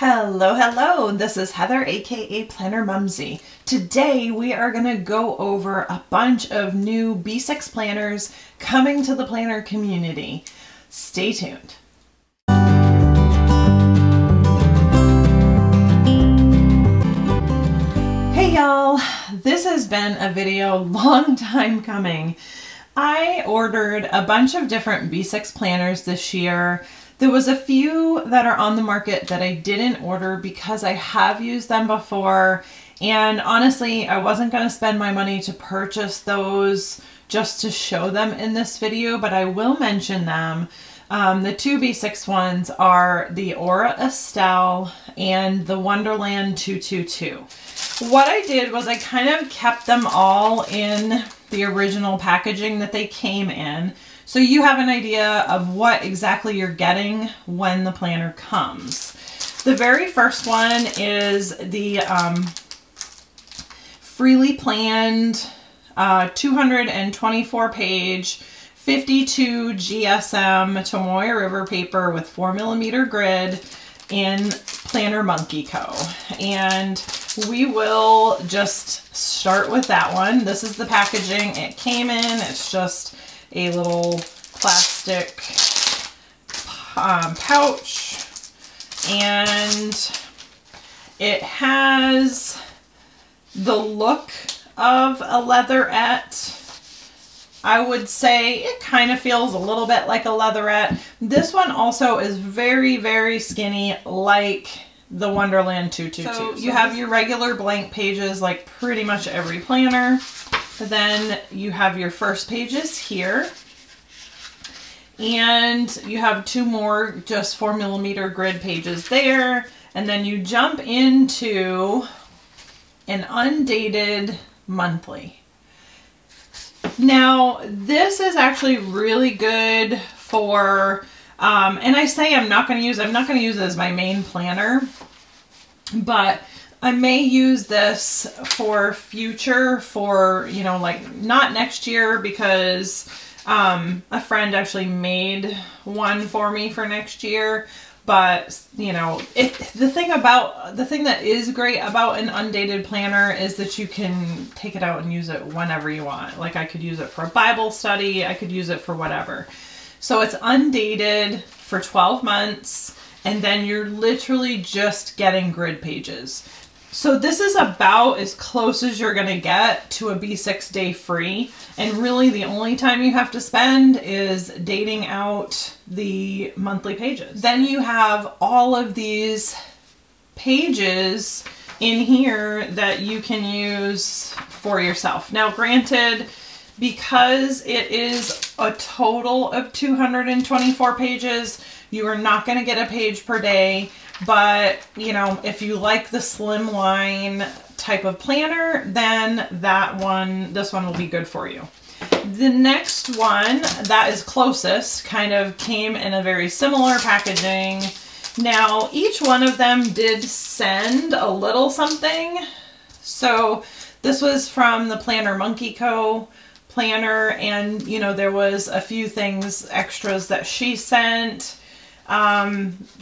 Hello, hello. This is Heather, aka Planner Mumsy. Today we are going to go over a bunch of new B6 planners coming to the planner community. Stay tuned. Hey y'all, this has been a video long time coming. I ordered a bunch of different B6 planners this year. There was a few that are on the market that I didn't order because I have used them before, and honestly I wasn't going to spend my money to purchase those just to show them in this video, but I will mention them. The two B6 ones are the Aura Estelle and the Wonderland 222. What I did was I kind of kept them all in the original packaging that they came in, so you have an idea of what exactly you're getting when the planner comes. The very first one is the freely planned 224 page 52 GSM Tomoe River paper with 4mm grid in Planner Monkey Co. And we will just start with that one. This is the packaging it came in. It's just a little plastic pouch, and it has the look of a leatherette. I would say it kind of feels a little bit like a leatherette. This one also is very, very skinny, like the Wonderland 222. So you have your regular blank pages like pretty much every planner. Then you have your first pages here, and you have two more just 4mm grid pages there, and then you jump into an undated monthly. Now this is actually really good for, and I say I'm not going to use it as my main planner, but I may use this for future, for, you know, like not next year, because a friend actually made one for me for next year. But, you know, the thing that is great about an undated planner is that you can take it out and use it whenever you want. Like I could use it for a Bible study, I could use it for whatever. So it's undated for 12 months, and then you're literally just getting grid pages. So this is about as close as you're going to get to a B6 day free, and really the only time you have to spend is dating out the monthly pages. Then you have all of these pages in here that you can use for yourself. Now granted, because it is a total of 224 pages, you are not going to get a page per day. But, you know, if you like the slimline type of planner, then this one will be good for you. The next one that is closest kind of came in a very similar packaging. Now, each one of them did send a little something. So this was from the Planner Monkey Co. planner, and, you know, there was a few things, extras that she sent.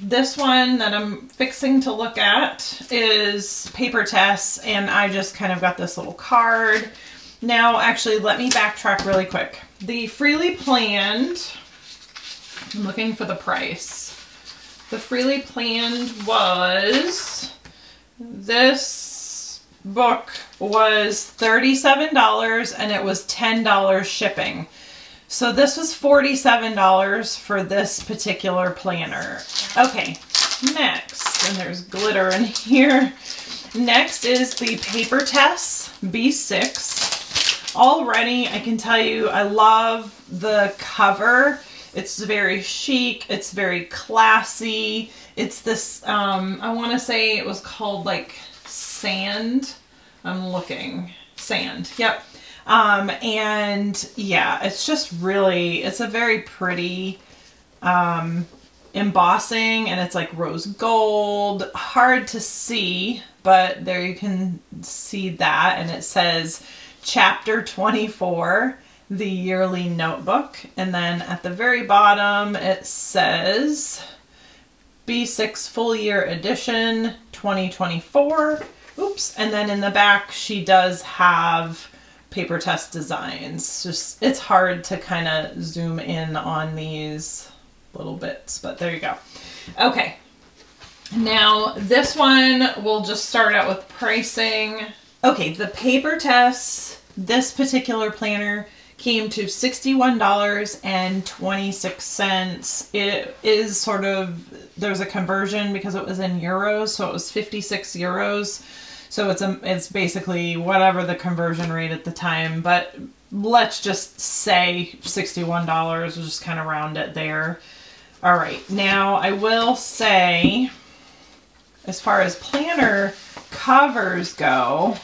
This one that I'm fixing to look at is Paper Tests, and I just kind of got this little card. Now, actually, let me backtrack really quick. The freely planned, I'm looking for the price. The freely planned was, this book was $37 and it was $10 shipping. So this was $47 for this particular planner. Okay, next, and there's glitter in here. Next is the Paper Tests B6. Already, I can tell you, I love the cover. It's very chic, it's very classy. It's this, I want to say it was called like Sand. I'm looking. Sand, yep. And yeah, it's just really, it's a very pretty embossing, and it's like rose gold, hard to see, but there you can see that, and it says Chapter 24, the yearly notebook, and then at the very bottom it says B6 Full Year Edition 2024. Oops. And then in the back, she does have paper test designs. Just, it's hard to kind of zoom in on these little bits, but there you go. Okay. Now this one, we'll just start out with pricing. Okay, the paper tests, this particular planner came to $61.26. It is sort of, there's a conversion because it was in euros, so it was 56 euros. So it's basically whatever the conversion rate at the time, but let's just say $61. We'll just kind of round it there. All right, now I will say, as far as planner covers go,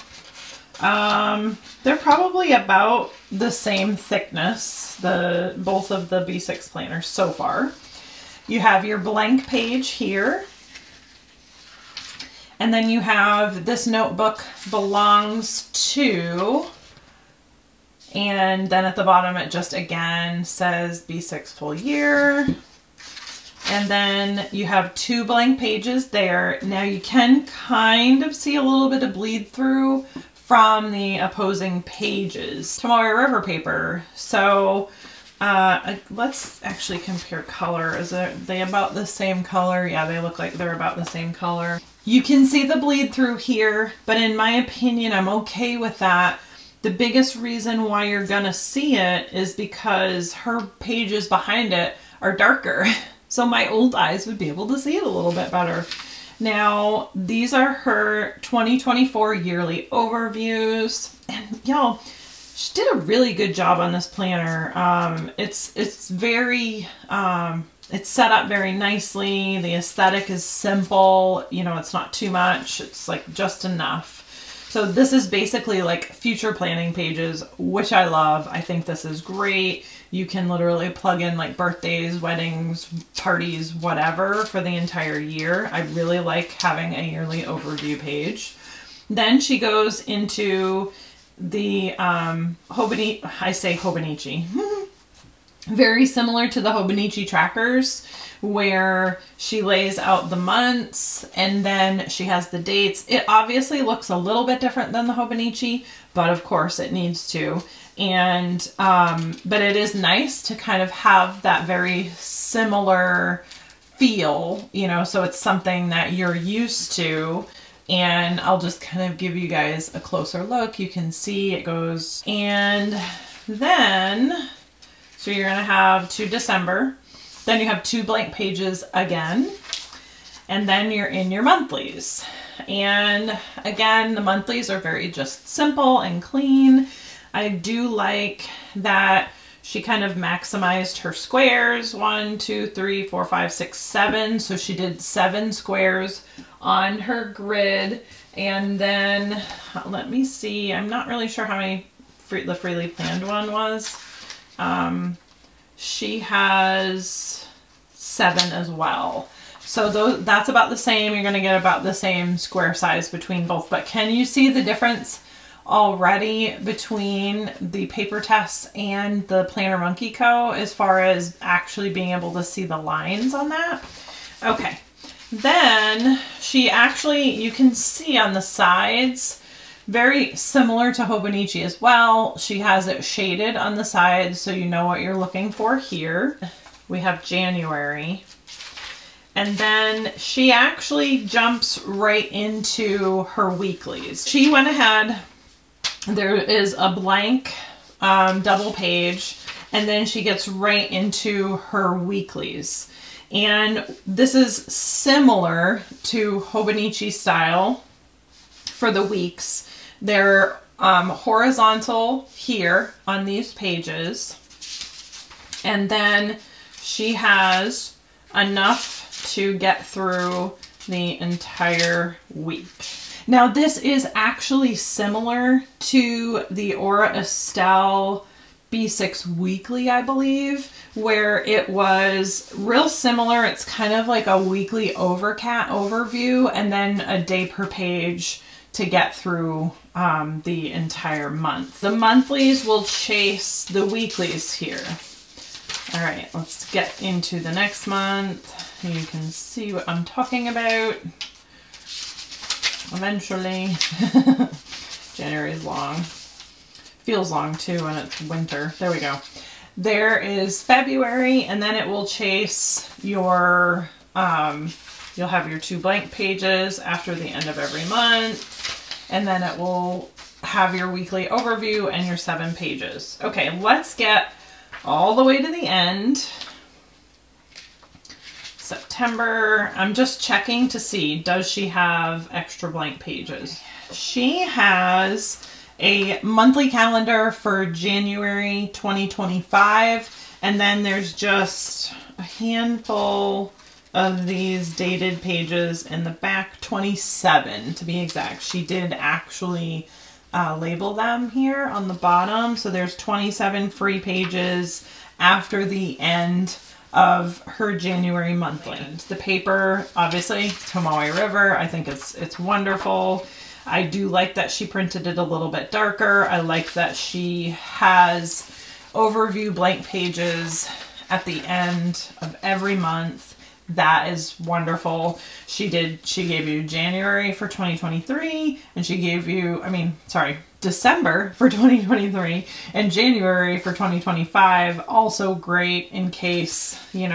they're probably about the same thickness, both of the B6 planners so far. You have your blank page here. And then you have this notebook belongs to, and then at the bottom it just again says B6 Full Year. And then you have 2 blank pages there. Now you can kind of see a little bit of bleed through from the opposing pages. Tomoe River paper. So let's actually compare color. They about the same color? Yeah, they look like they're about the same color. You can see the bleed through here, but in my opinion, I'm okay with that. The biggest reason why you're gonna see it is because her pages behind it are darker. So my old eyes would be able to see it a little bit better. Now, these are her 2024 yearly overviews. And y'all, she did a really good job on this planner. It's very, it's set up very nicely. The aesthetic is simple. You know, it's not too much. It's like just enough. So this is basically like future planning pages, which I love. I think this is great. You can literally plug in like birthdays, weddings, parties, whatever for the entire year. I really like having a yearly overview page. Then she goes into the Hobonichi. Very similar to the Hobonichi trackers, where she lays out the months and then she has the dates. It obviously looks a little bit different than the Hobonichi, but of course it needs to. And, but it is nice to kind of have that very similar feel, you know, so it's something that you're used to. And I'll just kind of give you guys a closer look. You can see it goes, and then, so you're going to have to December, then you have 2 blank pages again, and then you're in your monthlies. And again, the monthlies are very just simple and clean. I do like that she kind of maximized her squares, 1, 2, 3, 4, 5, 6, 7. So she did 7 squares on her grid. And then let me see, I'm not really sure how many the freely planned one was. She has 7 as well. So that's about the same. You're going to get about the same square size between both. But can you see the difference already between the paper tests and the Planner Monkey Co. as far as actually being able to see the lines on that? Okay. Then she actually, you can see on the sides, very similar to Hobonichi as well. She has it shaded on the sides so you know what you're looking for here. We have January. And then she actually jumps right into her weeklies. She went ahead, there is a blank double page, and then she gets right into her weeklies. And this is similar to Hobonichi style for the weeks. They're horizontal here on these pages. And then she has enough to get through the entire week. Now this is actually similar to the Aura Estelle B6 Weekly, I believe, where it was real similar. It's kind of like a weekly overview and then a day per page to get through the entire month. The monthlies will chase the weeklies here. All right, let's get into the next month. You can see what I'm talking about. Eventually. January is long. Feels long too when it's winter. There we go. There is February, and then it will chase your, you'll have your 2 blank pages after the end of every month, and then it will have your weekly overview and your 7 pages. Okay, let's get all the way to the end. September, I'm just checking to see, does she have extra blank pages? She has a monthly calendar for January 2025, and then there's just a handful of these dated pages in the back, 27 to be exact. She did actually label them here on the bottom, so there's 27 free pages after the end of her January monthly. The paper, obviously, Tomoe River. I think it's wonderful. I do like that she printed it a little bit darker. I like that she has overview blank pages at the end of every month. That is wonderful. She gave you January for 2023, and she gave you, December for 2023, and January for 2025. Also great in case, you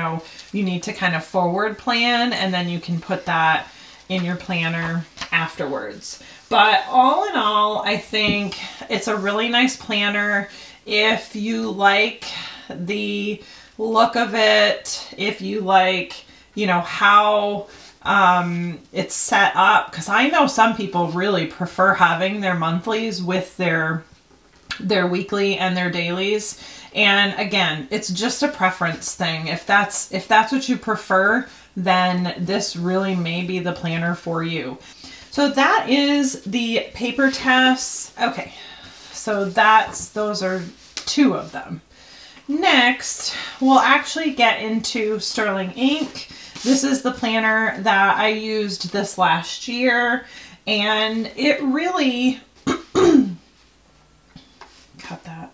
need to kind of forward plan, and then you can put that in your planner afterwards. But all in all, I think it's a really nice planner. If you like the look of it, if you like, how it's set up, because I know some people really prefer having their monthlies with their weekly and their dailies. And again, it's just a preference thing. If that's what you prefer, then this really may be the planner for you. So that is the paper tests. Okay, so those are 2 of them. Next, we'll actually get into Sterling ink. This is the planner that I used this last year, and it really cut that.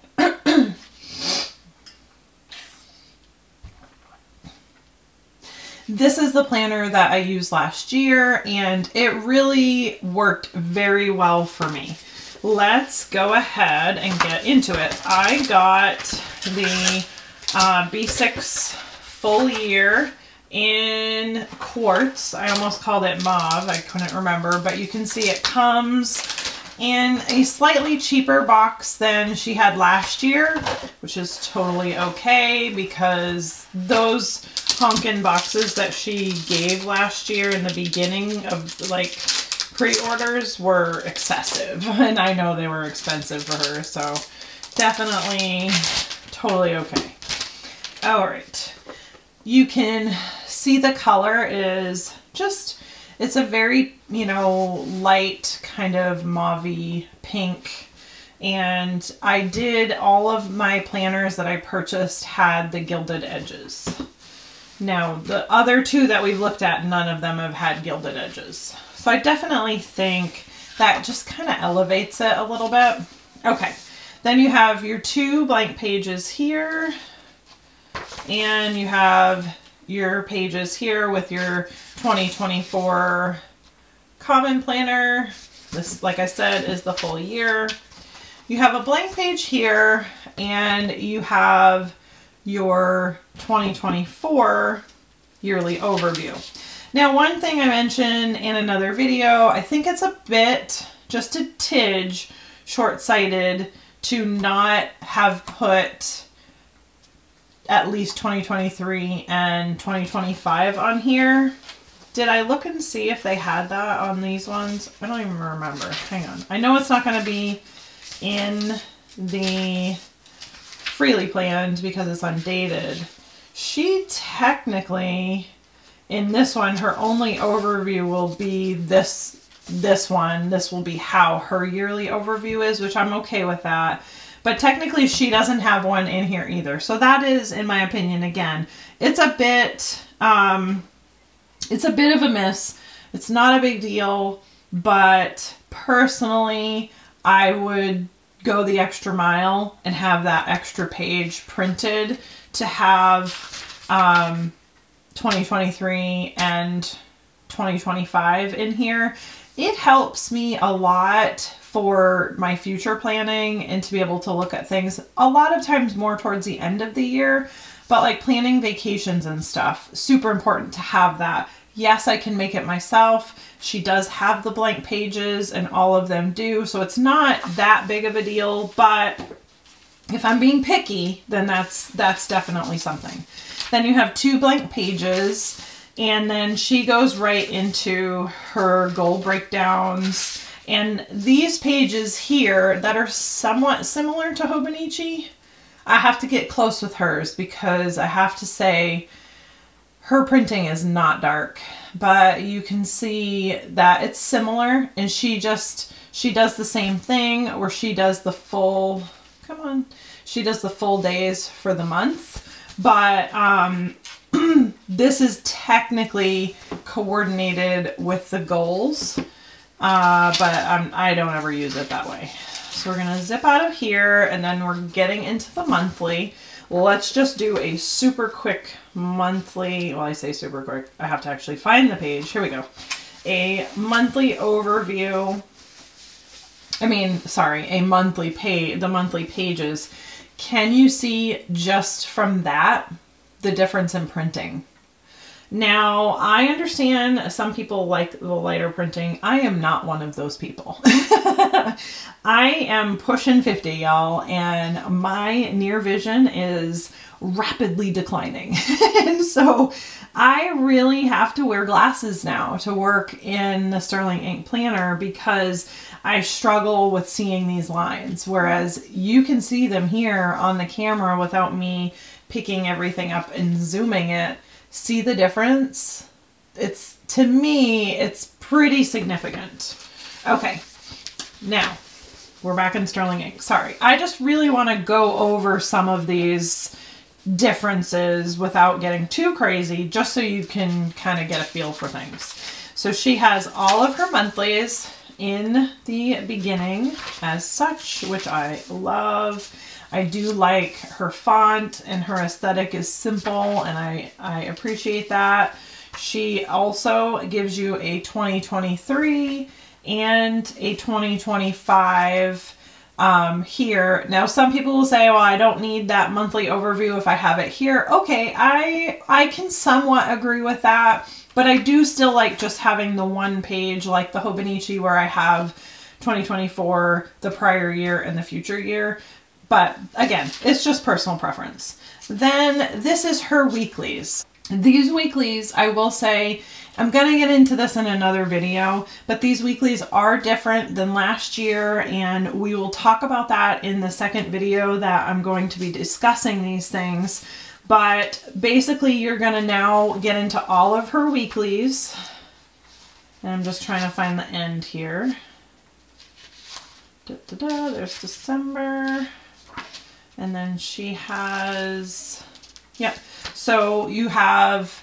This is the planner that I used last year, and it really worked very well for me. Let's go ahead and get into it. I got the B6 full year in quartz. I almost called it mauve. I couldn't remember, but you can see it comes in a slightly cheaper box than she had last year, which is totally okay, because those honkin' boxes that she gave last year in the beginning of pre-orders were excessive, and I know they were expensive for her, so definitely totally okay. All right, you can see the color is just, it's a very, light kind of mauve-y pink. And I did, all of my planners that I purchased had the gilded edges. Now, the other 2 that we've looked at, none of them have had gilded edges. So I definitely think that just kind of elevates it a little bit. Okay, then you have your 2 blank pages here, and you have your pages here with your 2024 common planner. This, like I said, is the full year. You have a blank page here, and you have your 2024 yearly overview. Now, one thing I mentioned in another video, I think it's a bit, just a tidge, short-sighted to not have put at least 2023 and 2025 on here. Did I look and see if they had that on these ones? I don't even remember. Hang on. I know it's not going to be in the freely planned because it's undated. She technically, in this one, her only overview will be this one. This will be how her yearly overview is, which I'm okay with that. But technically she doesn't have one in here either. So that is, in my opinion, again, it's a bit of a miss. It's not a big deal, but personally, I would go the extra mile and have that extra page printed to have 2023 and 2025 in here. It helps me a lot for my future planning and to be able to look at things a lot of times more towards the end of the year. But like planning vacations and stuff, super important to have that. Yes, I can make it myself. She does have the blank pages and all of them do, so it's not that big of a deal, but if I'm being picky, then that's definitely something. Then you have 2 blank pages, and then she goes right into her goal breakdowns. And these pages here that are somewhat similar to Hobonichi, I have to get close with hers because I have to say her printing is not dark, but you can see that it's similar, and she does the same thing where she does the full, she does the full days for the month, but this is technically coordinated with the goals, but I don't ever use it that way. So we're gonna zip out of here, and then we're getting into the monthly. Let's just do a super quick monthly, well, I say super quick, I have to actually find the page. Here we go. A monthly overview. A monthly page, the monthly pages. Can you see just from that the difference in printing? Now, I understand some people like the lighter printing. I am not one of those people. I am pushing 50, y'all, and my near vision is rapidly declining. And so I really have to wear glasses now to work in the Sterling Ink Planner because I struggle with seeing these lines, whereas you can see them here on the camera without me picking everything up and zooming it. See the difference? To me, it's pretty significant. Okay, now we're back in Sterling Ink. Sorry, I just really want to go over some of these differences without getting too crazy, just so you can kind of get a feel for things. So she has all of her monthlies in the beginning as such, which I love. I do like her font, and her aesthetic is simple, and I appreciate that. She also gives you a 2023 and a 2025 here. Now, some people will say, well, I don't need that monthly overview if I have it here. Okay, I can somewhat agree with that, but I do still like just having the one page like the Hobonichi where I have 2024, the prior year, and the future year. But again, it's just personal preference. Then this is her weeklies. These weeklies, I will say, I'm going to get into this in another video, but these weeklies are different than last year, and we will talk about that in the second video that I'm going to be discussing these things. But basically, you're going to now get into all of her weeklies. And I'm just trying to find the end here. There's December. And then she has, yep. So you have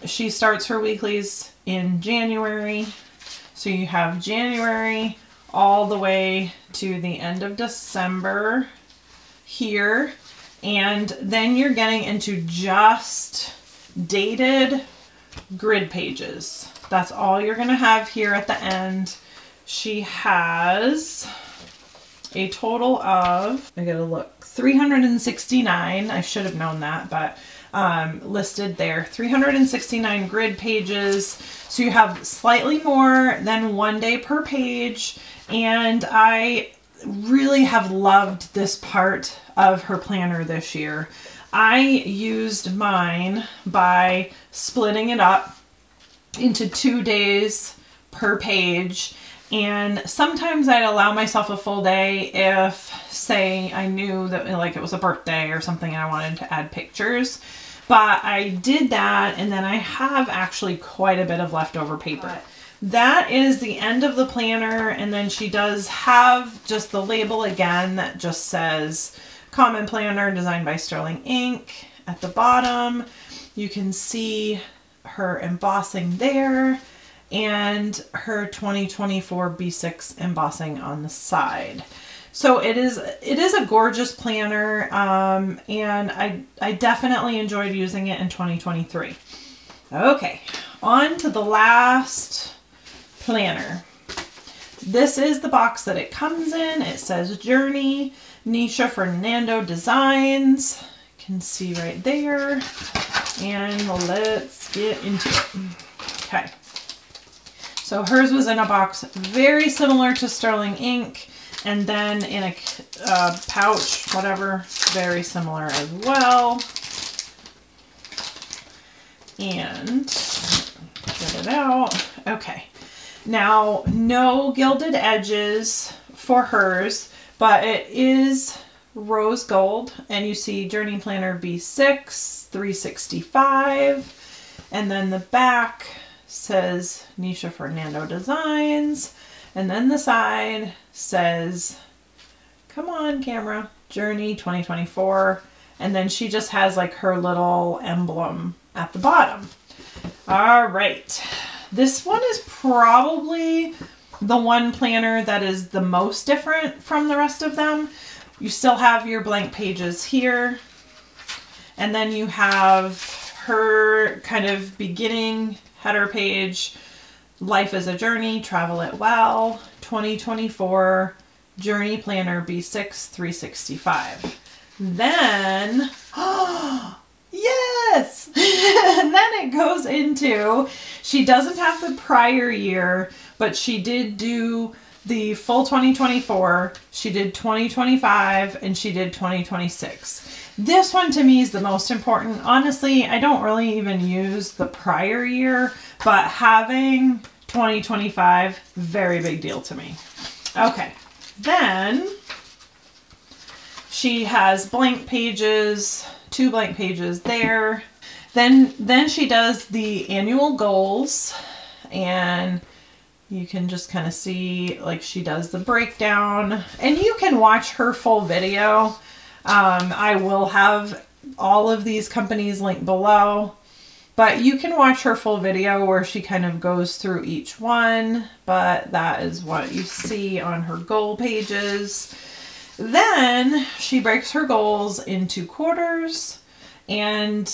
she starts her weeklies in January. So you have January all the way to the end of December here. And then you're getting into just dated grid pages. That's all you're going to have here at the end. She has a total of, I gotta look, 369. I should have known that, but listed there. 369 grid pages. So you have slightly more than 1 day per page. And I really have loved this part of her planner this year. I used mine by splitting it up into 2 days per page. And sometimes I'd allow myself a full day if, say, I knew that like it was a birthday or something and I wanted to add pictures. But I did that, and then I have actually quite a bit of leftover paper. That is the end of the planner, and then she does have just the label again that just says Common Planner designed by Sterling Ink at the bottom. You can see her embossing there, and her 2024 B6 embossing on the side. So it is a gorgeous planner, and I definitely enjoyed using it in 2023. Okay, on to the last planner. This is the box that it comes in. It says Journey, Nisha Fernando Designs. You can see right there. And let's get into it. Okay. So hers was in a box very similar to Sterling Ink, and then in a pouch, whatever, very similar as well. And get it out. Okay. Now, no gilded edges for hers, but it is rose gold, and you see Journey Planner B6, 365, and then the back says Nisha Fernando Designs, and then the side says, come on camera, Journey 2024, and then she just has like her little emblem at the bottom. All right. This one is probably the one planner that is the most different from the rest of them. You still have your blank pages here, and then you have her kind of beginning header page, Life is a Journey, Travel It Well, 2024, Journey Planner B6 365. Then, yes! And then it goes into, she doesn't have the prior year, but she did do the full 2024, she did 2025, and she did 2026. This one to me is the most important. Honestly, I don't really even use the prior year, but having 2025, very big deal to me. Okay, then she has blank pages, 2 blank pages there. Then she does the annual goals, and you can just kind of see, like, she does the breakdown, and you can watch her full video. I will have all of these companies linked below, but you can watch her full video where she kind of goes through each one, but that is what you see on her goal pages. Then she breaks her goals into quarters, and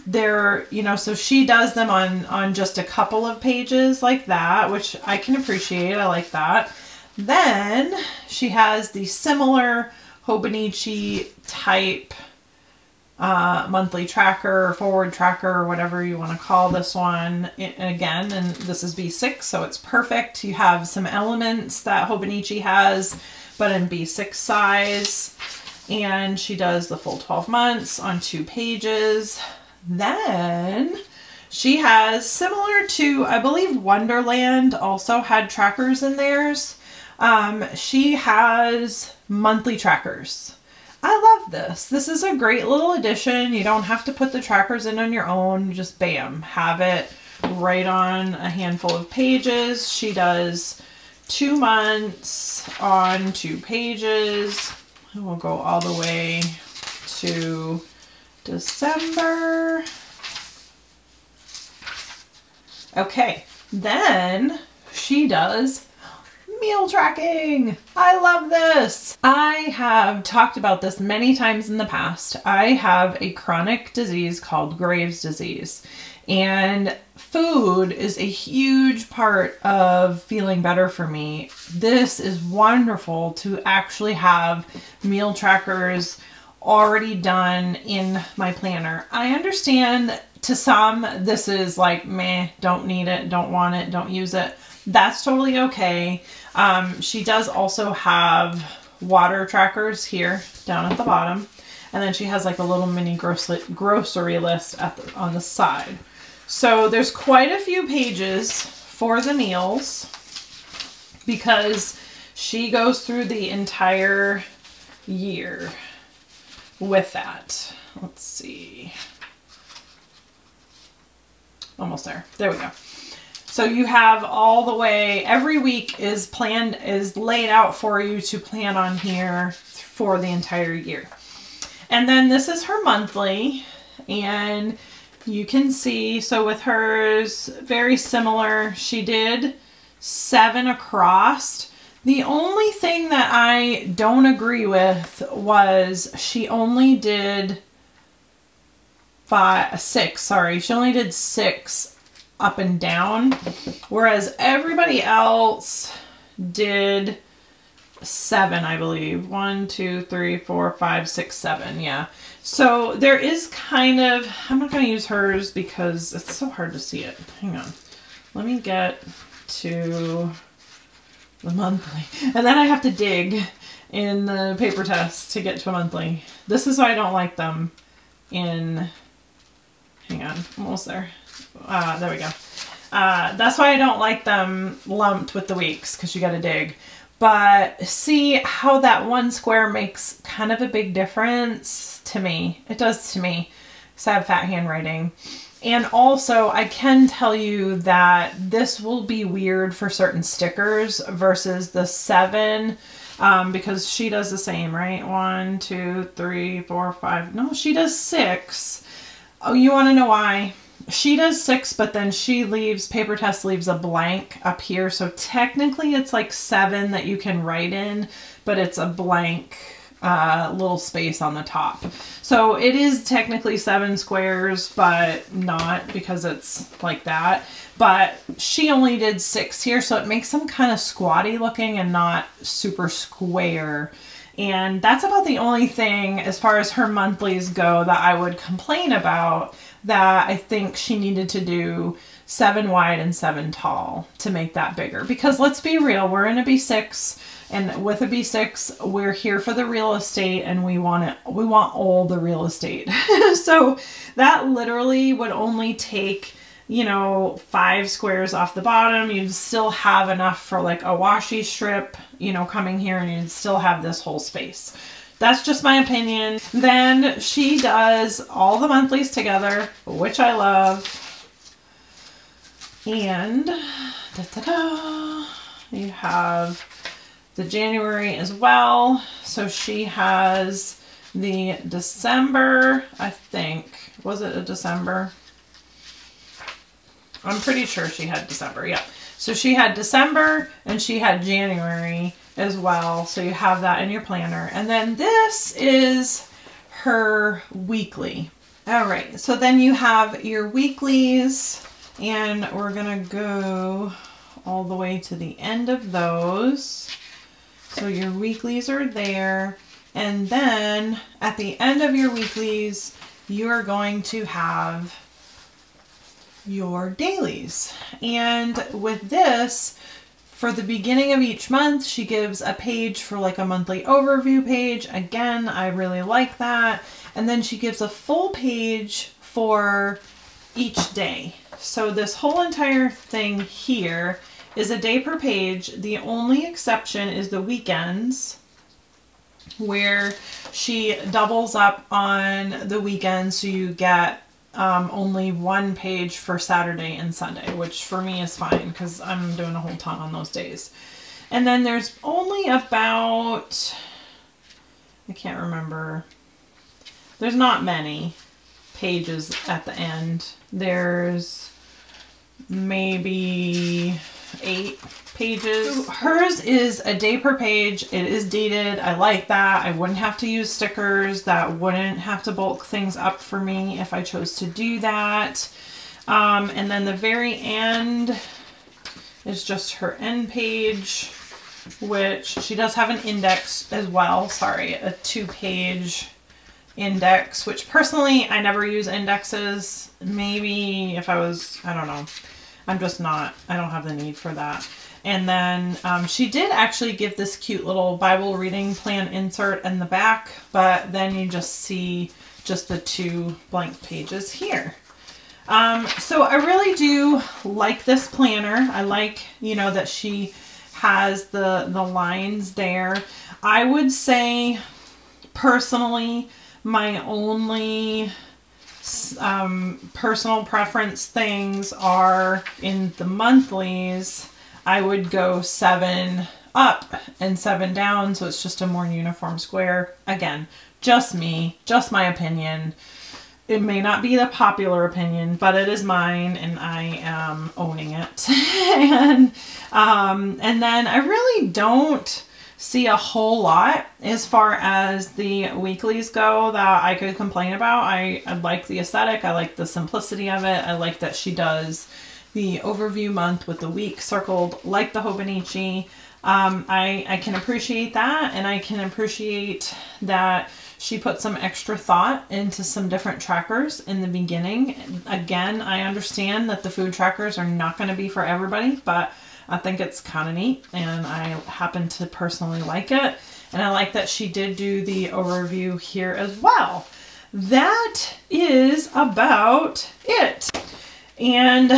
they're, you know, so she does them on just a couple of pages like that, which I can appreciate. I like that. Then she has the similar Hobonichi type monthly tracker, forward tracker, or whatever you want to call this one. Again, and this is B6, so it's perfect. You have some elements that Hobonichi has, but in B6 size. And she does the full 12 months on 2 pages. Then she has, similar to, I believe Wonderland also had trackers in theirs. She has monthly trackers. I love this. This is a great little addition. You don't have to put the trackers in on your own. You just bam, have it right on a handful of pages. She does 2 months on 2 pages. We'll go all the way to December. Okay, then she does meal tracking. I love this. I have talked about this many times in the past. I have a chronic disease called Graves' disease, and food is a huge part of feeling better for me. This is wonderful to actually have meal trackers already done in my planner. I understand to some this is like, meh, don't need it, don't want it, don't use it. That's totally okay. She does also have water trackers here down at the bottom, and then she has like a little mini grocery list on the side. So there's quite a few pages for the meals because she goes through the entire year with that. Let's see. Almost there. There we go. So you have all the way, every week is laid out for you to plan on here for the entire year. And then this is her monthly, and you can see, so with hers, very similar. She did 7 across. The only thing that I don't agree with was she only did six, sorry. She only did 6 up and down, whereas everybody else did 7, I believe. 1, 2, 3, 4, 5, 6, 7. Yeah. So there is kind of, I'm not going to use hers because it's so hard to see it. Hang on. Let me get to the monthly. And then I have to dig in the paper test to get to a monthly. This is why I don't like them in, hang on, almost there. There we go. That's why I don't like them lumped with the weeks, because you got to dig. But see how that one square makes kind of a big difference to me. It does to me, because I have fat handwriting. And also, I can tell you that this will be weird for certain stickers versus the 7, because she does the same, right? 1, 2, 3, 4, 5. No, she does 6. Oh, you want to know why? She does 6, but then she leaves, paper test leaves a blank up here. So technically it's like 7 that you can write in, but it's a blank little space on the top. So it is technically 7 squares, but not because it's like that. But she only did 6 here, so it makes them kind of squatty looking and not super square. And that's about the only thing as far as her monthlies go that I would complain about, that I think she needed to do 7 wide and 7 tall to make that bigger. Because let's be real, we're in a B6, and with a B6, we're here for the real estate, and we want all the real estate. So that literally would only take, you know, 5 squares off the bottom. You'd still have enough for like a washi strip, you know, coming here, and you'd still have this whole space. That's just my opinion. Then she does all the monthlies together, which I love. And you have the January as well. So she has the December, I think. Was it a December? I'm pretty sure she had December, yeah. So she had December and she had January as well. So you have that in your planner. And then this is her weekly. All right, so then you have your weeklies, and we're gonna go all the way to the end of those. So your weeklies are there. And then at the end of your weeklies, you are going to have your dailies. And with this, for the beginning of each month, she gives a page for like a monthly overview page. Again, I really like that. And then she gives a full page for each day. So this whole entire thing here is a day per page. The only exception is the weekends, where she doubles up on the weekends, so you get only 1 page for Saturday and Sunday, which for me is fine because I'm doing a whole ton on those days. And then there's only about, I can't remember, there's not many pages at the end. There's maybe 8 pages. So hers is a day per page. It is dated. I like that. I wouldn't have to use stickers. That wouldn't have to bulk things up for me if I chose to do that. And then the very end is just her end page, which she does have an index as well. Sorry, a 2-page index, which personally I never use indexes. Maybe if I was, I don't know. I'm just not, I don't have the need for that. And then she did actually give this cute little Bible reading plan insert in the back, but then you just see just the 2 blank pages here. So I really do like this planner. I like, you know, that she has the lines there. I would say personally, my only personal preference things are in the monthlies. I would go 7 up and 7 down, so it's just a more uniform square. Again, just me, just my opinion. It may not be the popular opinion, but it is mine, and I am owning it. And then I really don't see a whole lot as far as the weeklies go that I could complain about. I like the aesthetic. I like the simplicity of it. I like that she does the overview month with the week circled like the Hobonichi. I can appreciate that, and I can appreciate that she put some extra thought into some different trackers in the beginning. Again, I understand that the food trackers are not going to be for everybody, but I think it's kind of neat, and I happen to personally like it. And I like that she did do the overview here as well. That is about it. And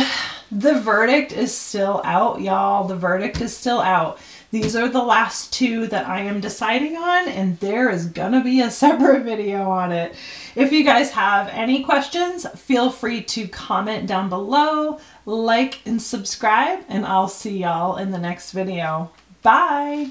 the verdict is still out, y'all. The verdict is still out. These are the last two that I am deciding on, and there is gonna be a separate video on it. If you guys have any questions, feel free to comment down below, like and subscribe, and I'll see y'all in the next video. Bye!